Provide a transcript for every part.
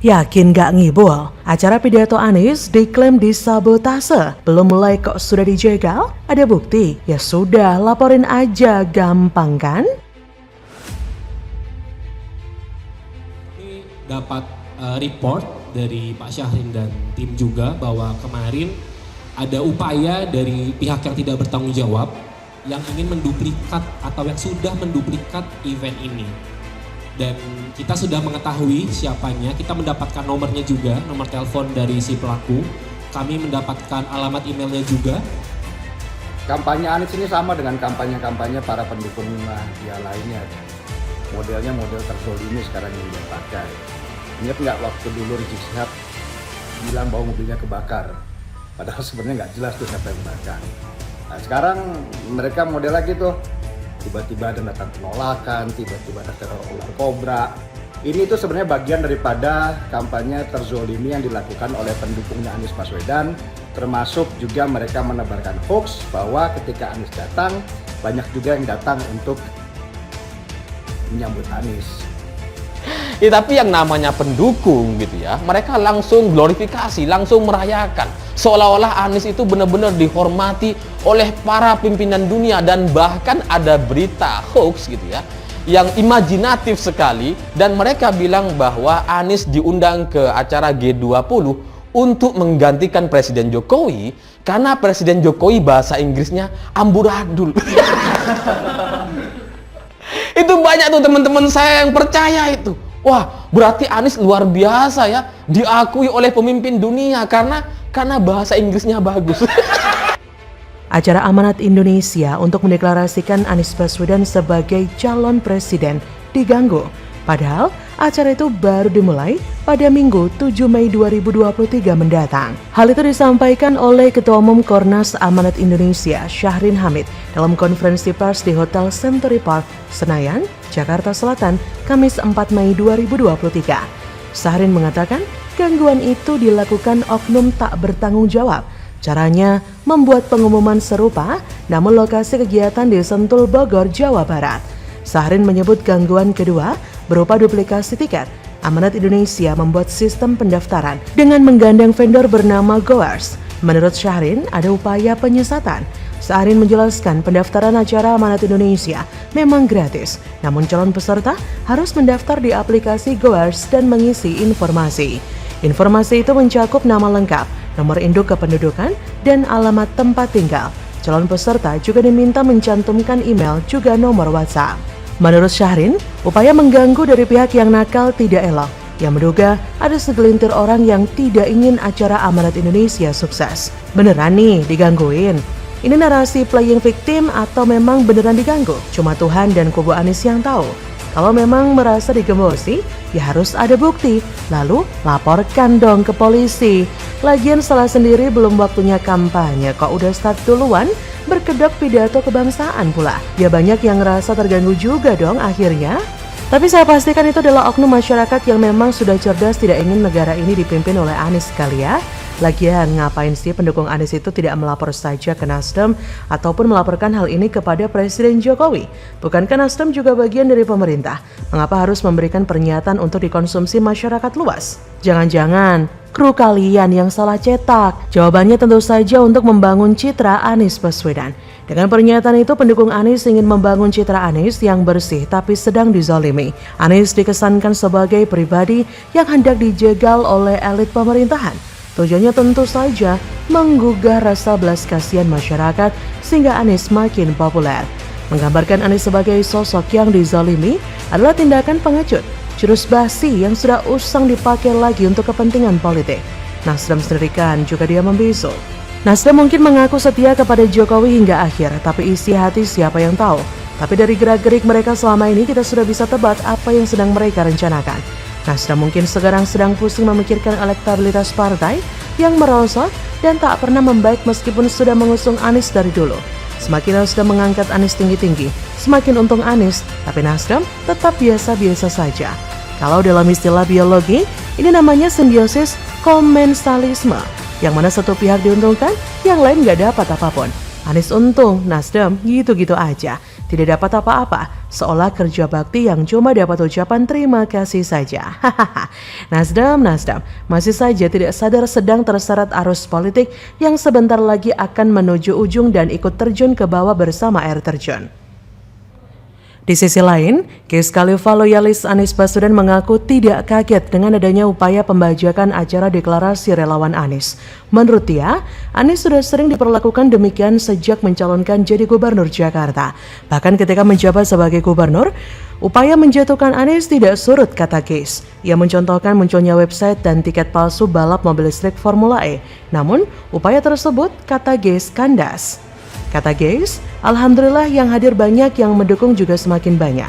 Yakin gak ngibul? Acara pidato Anies diklaim disabotase. Belum mulai kok sudah dijegal? Ada bukti? Ya sudah, laporin aja, gampang kan? Ini dapat report dari Pak Syahrin dan tim juga bahwa kemarin ada upaya dari pihak yang tidak bertanggung jawab yang ingin menduplikat atau yang sudah menduplikat event ini. Dan kita sudah mengetahui siapanya, kita mendapatkan nomornya juga, nomor telepon dari si pelaku. Kami mendapatkan alamat emailnya juga. Kampanye Anies ini sama dengan kampanye-kampanye para pendukung dia lainnya. Modelnya model terzolimi sekarang yang dia pakai. Ingat nggak waktu dulu Rizik Syihab bilang bahwa mobilnya kebakar? Padahal sebenarnya nggak jelas tuh siapa yang bakar. Nah sekarang mereka model lagi tuh. Tiba-tiba ada datang penolakan, tiba-tiba ada teror ular kobra. Ini itu sebenarnya bagian daripada kampanye terzolimi yang dilakukan oleh pendukungnya Anies Baswedan, termasuk juga mereka menebarkan hoax bahwa ketika Anies datang, banyak juga yang datang untuk menyambut Anies. Ya, tapi yang namanya pendukung gitu ya, mereka langsung glorifikasi, langsung merayakan. Seolah-olah Anies itu benar-benar dihormati oleh para pimpinan dunia, dan bahkan ada berita hoax gitu ya, yang imajinatif sekali, dan mereka bilang bahwa Anies diundang ke acara G20 untuk menggantikan Presiden Jokowi karena Presiden Jokowi bahasa Inggrisnya amburadul. Itu banyak tuh teman-teman saya yang percaya itu. Wah, berarti Anies luar biasa ya, diakui oleh pemimpin dunia karena bahasa Inggrisnya bagus. Acara Amanat Indonesia untuk mendeklarasikan Anies Baswedan sebagai calon presiden diganggu. Padahal acara itu baru dimulai pada Minggu 7 Mei 2023 mendatang. Hal itu disampaikan oleh Ketua Umum Kornas Amanat Indonesia, Syahrin Hamid, dalam konferensi pers di Hotel Century Park, Senayan, Jakarta Selatan, Kamis 4 Mei 2023. Syahrin mengatakan gangguan itu dilakukan oknum tak bertanggung jawab. Caranya membuat pengumuman serupa, namun lokasi kegiatan di Sentul, Bogor, Jawa Barat. Syahrin menyebut gangguan kedua berupa duplikasi tiket. Amanat Indonesia membuat sistem pendaftaran dengan menggandeng vendor bernama Goers. Menurut Syahrin, ada upaya penyesatan. Syahrin menjelaskan pendaftaran acara Amanat Indonesia memang gratis, namun calon peserta harus mendaftar di aplikasi Goers dan mengisi informasi. Informasi itu mencakup nama lengkap, nomor induk kependudukan, dan alamat tempat tinggal. Calon peserta juga diminta mencantumkan email juga nomor WhatsApp. Menurut Syahrin, upaya mengganggu dari pihak yang nakal tidak elok, yang menduga ada segelintir orang yang tidak ingin acara Amanat Indonesia sukses. Beneran nih digangguin? Ini narasi playing victim atau memang beneran diganggu? Cuma Tuhan dan kubu Anies yang tahu. Kalau memang merasa digembosi, ya harus ada bukti. Lalu laporkan dong ke polisi. Lagian salah sendiri belum waktunya kampanye, kok udah start duluan berkedok pidato kebangsaan pula. Ya banyak yang ngerasa terganggu juga dong akhirnya. Tapi saya pastikan itu adalah oknum masyarakat yang memang sudah cerdas, tidak ingin negara ini dipimpin oleh Anies kali ya. Lagian ngapain sih pendukung Anies itu tidak melapor saja ke Nasdem ataupun melaporkan hal ini kepada Presiden Jokowi? Bukankah Nasdem juga bagian dari pemerintah? Mengapa harus memberikan pernyataan untuk dikonsumsi masyarakat luas? Jangan-jangan kru kalian yang salah cetak? Jawabannya tentu saja untuk membangun citra Anies Baswedan. Dengan pernyataan itu, pendukung Anies ingin membangun citra Anies yang bersih tapi sedang dizalimi. Anies dikesankan sebagai pribadi yang hendak dijegal oleh elit pemerintahan. Tujuannya tentu saja menggugah rasa belas kasihan masyarakat sehingga Anies makin populer. Menggambarkan Anies sebagai sosok yang dizalimi adalah tindakan pengecut, jurus basi yang sudah usang dipakai lagi untuk kepentingan politik. Nasdem sendiri kan juga dia membisu. Nasdem mungkin mengaku setia kepada Jokowi hingga akhir, tapi isi hati siapa yang tahu. Tapi dari gerak-gerik mereka selama ini kita sudah bisa tebak apa yang sedang mereka rencanakan. Nasdem mungkin sekarang sedang pusing memikirkan elektabilitas partai yang merosot dan tak pernah membaik meskipun sudah mengusung Anies dari dulu. Semakin Nasdem mengangkat Anies tinggi-tinggi, semakin untung Anies, tapi Nasdem tetap biasa-biasa saja. Kalau dalam istilah biologi, ini namanya simbiosis komensalisme, yang mana satu pihak diuntungkan, yang lain nggak dapat apapun. Anies untung, Nasdem gitu-gitu aja. Tidak dapat apa-apa, seolah kerja bakti yang cuma dapat ucapan terima kasih saja. Hahaha. Nasdem masih saja tidak sadar sedang terseret arus politik yang sebentar lagi akan menuju ujung dan ikut terjun ke bawah bersama air terjun. Di sisi lain, Wiz Khalifa loyalis Anies Baswedan mengaku tidak kaget dengan adanya upaya pembajakan acara deklarasi relawan Anies. Menurut dia, Anies sudah sering diperlakukan demikian sejak mencalonkan jadi gubernur Jakarta. Bahkan ketika menjabat sebagai gubernur, upaya menjatuhkan Anies tidak surut, kata Wiz. Ia mencontohkan munculnya website dan tiket palsu balap mobil listrik Formula E. Namun, upaya tersebut, kata Wiz, kandas. Kata Wiz, alhamdulillah yang hadir banyak, yang mendukung juga semakin banyak.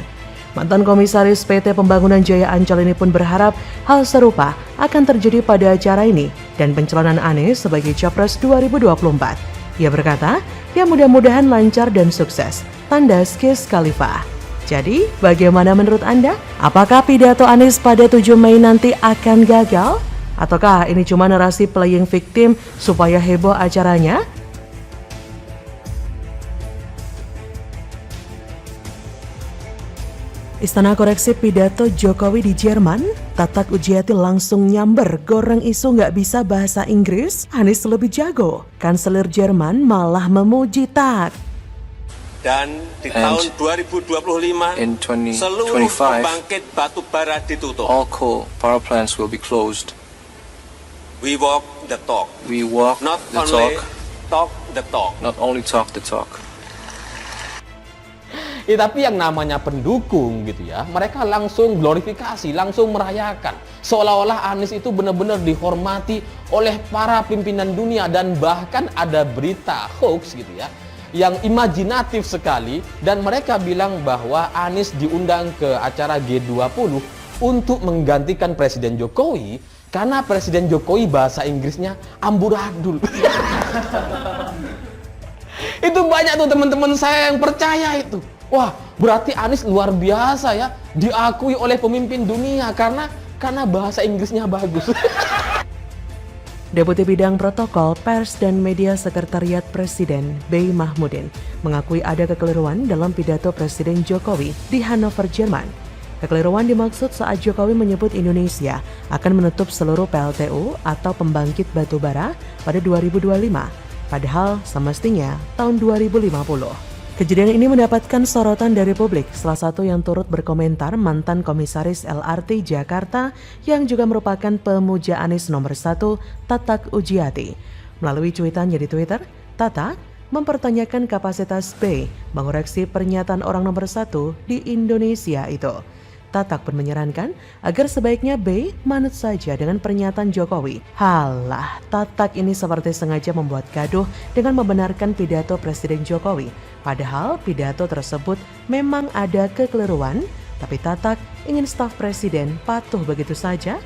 Mantan komisaris PT Pembangunan Jaya Ancol ini pun berharap hal serupa akan terjadi pada acara ini dan pencalonan Anies sebagai Capres 2024. Ia berkata, ya mudah-mudahan lancar dan sukses, tandas Wiz Khalifa. Jadi, bagaimana menurut Anda? Apakah pidato Anies pada 7 Mei nanti akan gagal? Ataukah ini cuma narasi playing victim supaya heboh acaranya? Istana koreksi pidato Jokowi di Jerman, Tatak Ujiati langsung nyamber goreng isu nggak bisa bahasa Inggris, Anies lebih jago. Kanselir Jerman malah memuji Tak. Dan di tahun 2025, seluruh pembangkit batu bara ditutup. All coal power plants will be closed. We walk the talk. We walk Not the only talk, talk the talk. not only talk the talk. Ya, tapi yang namanya pendukung gitu ya, mereka langsung glorifikasi, langsung merayakan. Seolah-olah Anies itu benar-benar dihormati oleh para pimpinan dunia, dan bahkan ada berita hoax gitu ya, yang imajinatif sekali, dan mereka bilang bahwa Anies diundang ke acara G20 untuk menggantikan Presiden Jokowi karena Presiden Jokowi bahasa Inggrisnya amburadul. Itu banyak tuh teman-teman saya yang percaya itu. Wah, berarti Anies luar biasa ya, diakui oleh pemimpin dunia karena bahasa Inggrisnya bagus. Deputi Bidang Protokol, Pers dan Media Sekretariat Presiden, Bey Mahmudin, mengakui ada kekeliruan dalam pidato Presiden Jokowi di Hannover, Jerman. Kekeliruan dimaksud saat Jokowi menyebut Indonesia akan menutup seluruh PLTU atau pembangkit batu bara pada 2025, padahal semestinya tahun 2050. Kejadian ini mendapatkan sorotan dari publik, salah satu yang turut berkomentar mantan komisaris LRT Jakarta yang juga merupakan pemuja Anies nomor 1, Tatak Ujiati. Melalui cuitannya di Twitter, Tatak mempertanyakan kapasitas B mengoreksi pernyataan orang nomor 1 di Indonesia itu. Tatak pun menyarankan agar sebaiknya B manut saja dengan pernyataan Jokowi. Halah, Tatak ini seperti sengaja membuat gaduh dengan membenarkan pidato Presiden Jokowi. Padahal pidato tersebut memang ada kekeliruan, tapi Tatak ingin staf Presiden patuh begitu saja.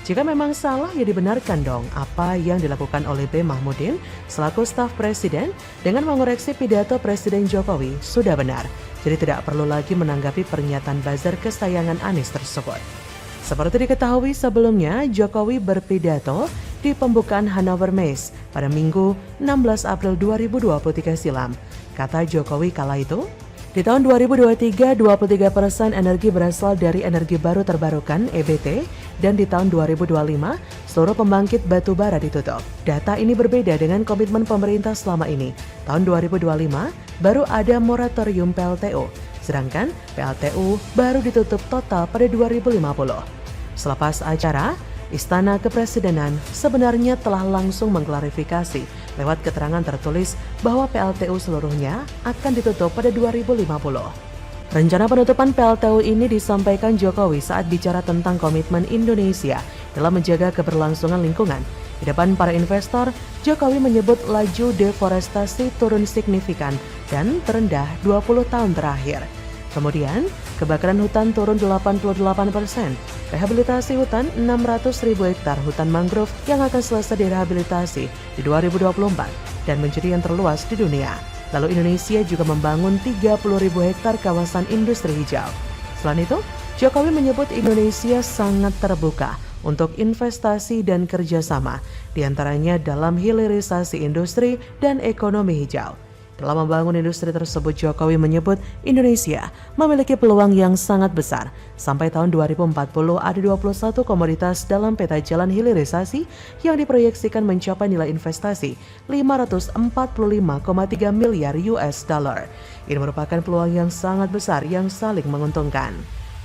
Jika memang salah, ya dibenarkan dong apa yang dilakukan oleh B. Mahmudin selaku staf Presiden dengan mengoreksi pidato Presiden Jokowi sudah benar. Jadi tidak perlu lagi menanggapi pernyataan buzzer kesayangan Anies tersebut. Seperti diketahui sebelumnya, Jokowi berpidato di pembukaan Hannover Messe pada Minggu 16 April 2023 silam. Kata Jokowi kala itu, di tahun 2023, 23% energi berasal dari energi baru terbarukan (EBT), dan di tahun 2025, seluruh pembangkit batu bara ditutup. Data ini berbeda dengan komitmen pemerintah selama ini. Tahun 2025, baru ada moratorium PLTU, sedangkan PLTU baru ditutup total pada 2050. Selepas acara, Istana Kepresidenan sebenarnya telah langsung mengklarifikasi lewat keterangan tertulis bahwa PLTU seluruhnya akan ditutup pada 2050. Rencana penutupan PLTU ini disampaikan Jokowi saat bicara tentang komitmen Indonesia dalam menjaga keberlangsungan lingkungan. Di depan para investor, Jokowi menyebut laju deforestasi turun signifikan dan terendah 20 tahun terakhir. Kemudian, kebakaran hutan turun 88%, rehabilitasi hutan 600.000 hektar hutan mangrove yang akan selesai direhabilitasi di 2024 dan menjadi yang terluas di dunia. Lalu Indonesia juga membangun 30.000 hektar kawasan industri hijau. Selain itu, Jokowi menyebut Indonesia sangat terbuka untuk investasi dan kerjasama, diantaranya dalam hilirisasi industri dan ekonomi hijau. Dalam membangun industri tersebut, Jokowi menyebut Indonesia memiliki peluang yang sangat besar. Sampai tahun 2040 ada 21 komoditas dalam peta jalan hilirisasi yang diproyeksikan mencapai nilai investasi 545,3 miliar US dollar. Ini merupakan peluang yang sangat besar yang saling menguntungkan.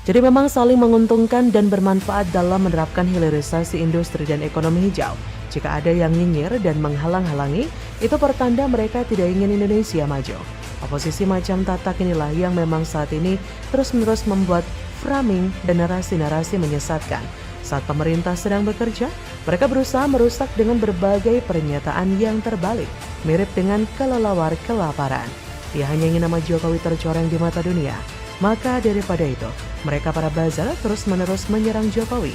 Jadi memang saling menguntungkan dan bermanfaat dalam menerapkan hilirisasi industri dan ekonomi hijau. Jika ada yang nyinyir dan menghalang-halangi, itu pertanda mereka tidak ingin Indonesia maju. Oposisi macam Tatak inilah yang memang saat ini terus-menerus membuat framing dan narasi-narasi menyesatkan. Saat pemerintah sedang bekerja, mereka berusaha merusak dengan berbagai pernyataan yang terbalik, mirip dengan kelelawar kelaparan. Dia hanya ingin nama Jokowi tercoreng di mata dunia. Maka daripada itu, mereka para buzzer terus-menerus menyerang Jokowi.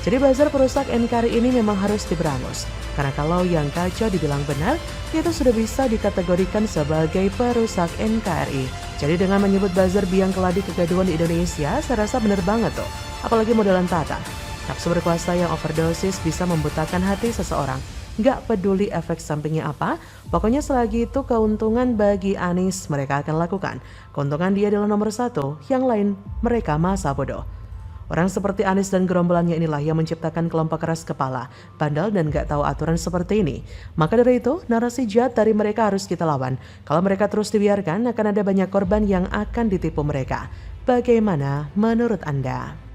Jadi buzzer perusak NKRI ini memang harus diberangus. Karena kalau yang kacau dibilang benar, itu sudah bisa dikategorikan sebagai perusak NKRI. Jadi dengan menyebut buzzer biang keladi kegaduhan di Indonesia, saya rasa benar banget tuh. Apalagi modelan Tata. Nafsu berkuasa yang overdosis bisa membutakan hati seseorang. Nggak peduli efek sampingnya apa, pokoknya selagi itu keuntungan bagi Anies mereka akan lakukan. Keuntungan dia adalah nomor satu, yang lain mereka masa bodoh. Orang seperti Anies dan gerombolannya inilah yang menciptakan kelompok keras kepala, bandel dan gak tahu aturan seperti ini. Maka dari itu, narasi jahat dari mereka harus kita lawan. Kalau mereka terus dibiarkan, akan ada banyak korban yang akan ditipu mereka. Bagaimana menurut Anda?